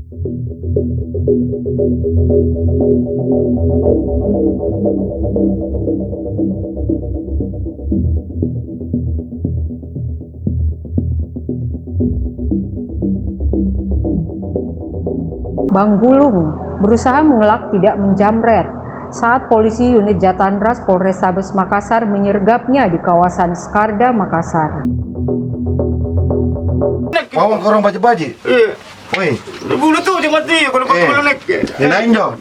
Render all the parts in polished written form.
Bang Gulung berusaha mengelak tidak menjamret saat polisi unit Jatanras Polrestabes Makassar menyergapnya di kawasan Skarda, Makassar. Bawa korang baju-baju? Iya. Woi. Bulu tuh dia mati kalau naik.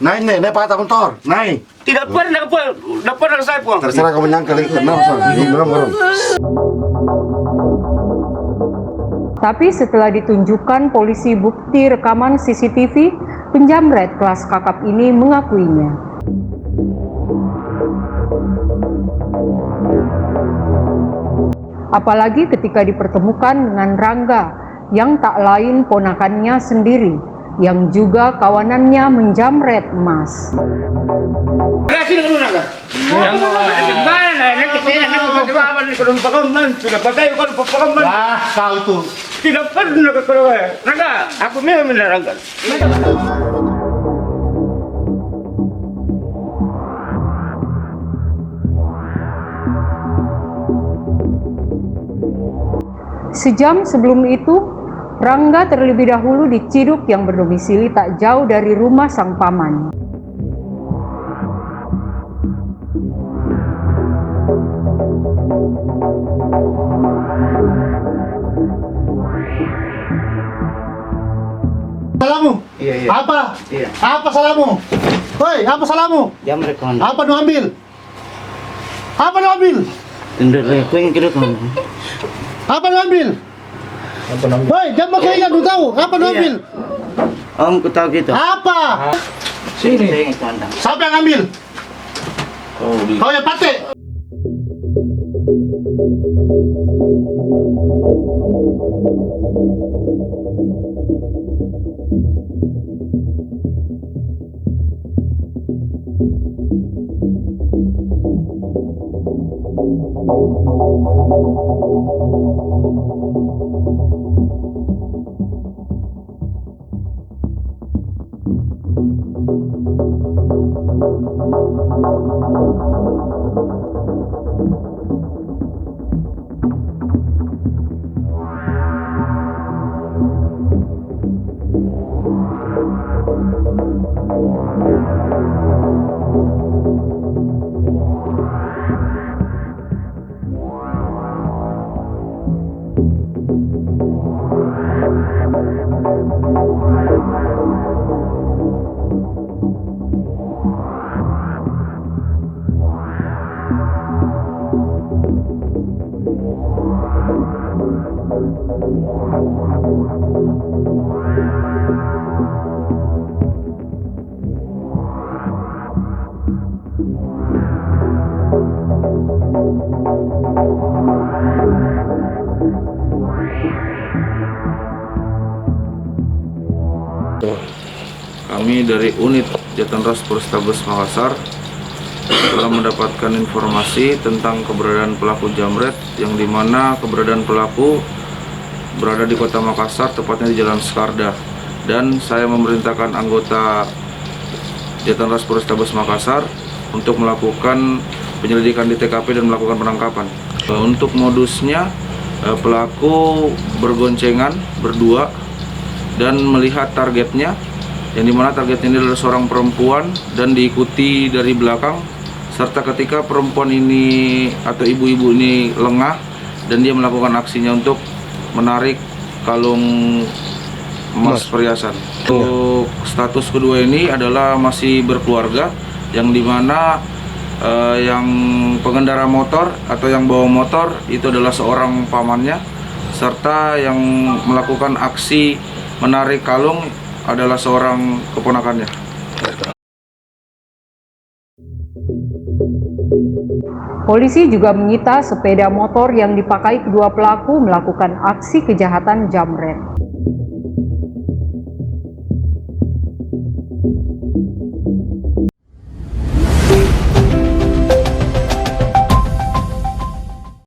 Naik patah motor, naik. Tidak pernah saya puang. Terserah kamu nyangkal itu, belum. Tapi setelah ditunjukkan polisi bukti rekaman CCTV, penjamret kelas kakap ini mengakuinya. Apalagi ketika dipertemukan dengan Rangga yang tak lain ponakannya sendiri, yang juga kawanannya menjamret emas. Wah, kau tuh. Tidak pernah ke Rangga, aku memang Rangga. Sejam sebelum itu, Rangga terlebih dahulu diciduk yang berdomisili tak jauh dari rumah sang paman. Salahmu? Iya. Apa? Iya. Apa salahmu? Hoi, apa salahmu? Jamret kawan. Apa nu ambil? Apa nu ambil? Tunduk aku ingin kira kawan. Apa nu ambil? Hoi, jangan pakai ingat, lu tahu? Apa nu Iya. ambil? Om ku tahu gitu. Apa? Sini. Siapa yang ambil? Kau yang pakai? Kami dari unit Jatanras Polrestabes Makassar telah mendapatkan informasi tentang keberadaan pelaku jamret, yang dimana keberadaan pelaku berada di kota Makassar, tepatnya di Jalan Skarda. Dan saya memerintahkan anggota Jatanras Polrestabes Makassar untuk melakukan penyelidikan di TKP dan melakukan penangkapan. Untuk modusnya, pelaku bergoncengan berdua dan melihat targetnya, yang dimana targetnya ini adalah seorang perempuan dan diikuti dari belakang, serta ketika perempuan ini atau ibu-ibu ini lengah dan dia melakukan aksinya untuk menarik kalung emas perhiasan. Untuk status kedua ini adalah masih berkeluarga, yang dimana yang pengendara motor atau yang bawa motor itu adalah seorang pamannya, serta yang melakukan aksi menarik kalung adalah seorang keponakannya. Polisi juga menyita sepeda motor yang dipakai kedua pelaku melakukan aksi kejahatan jamret.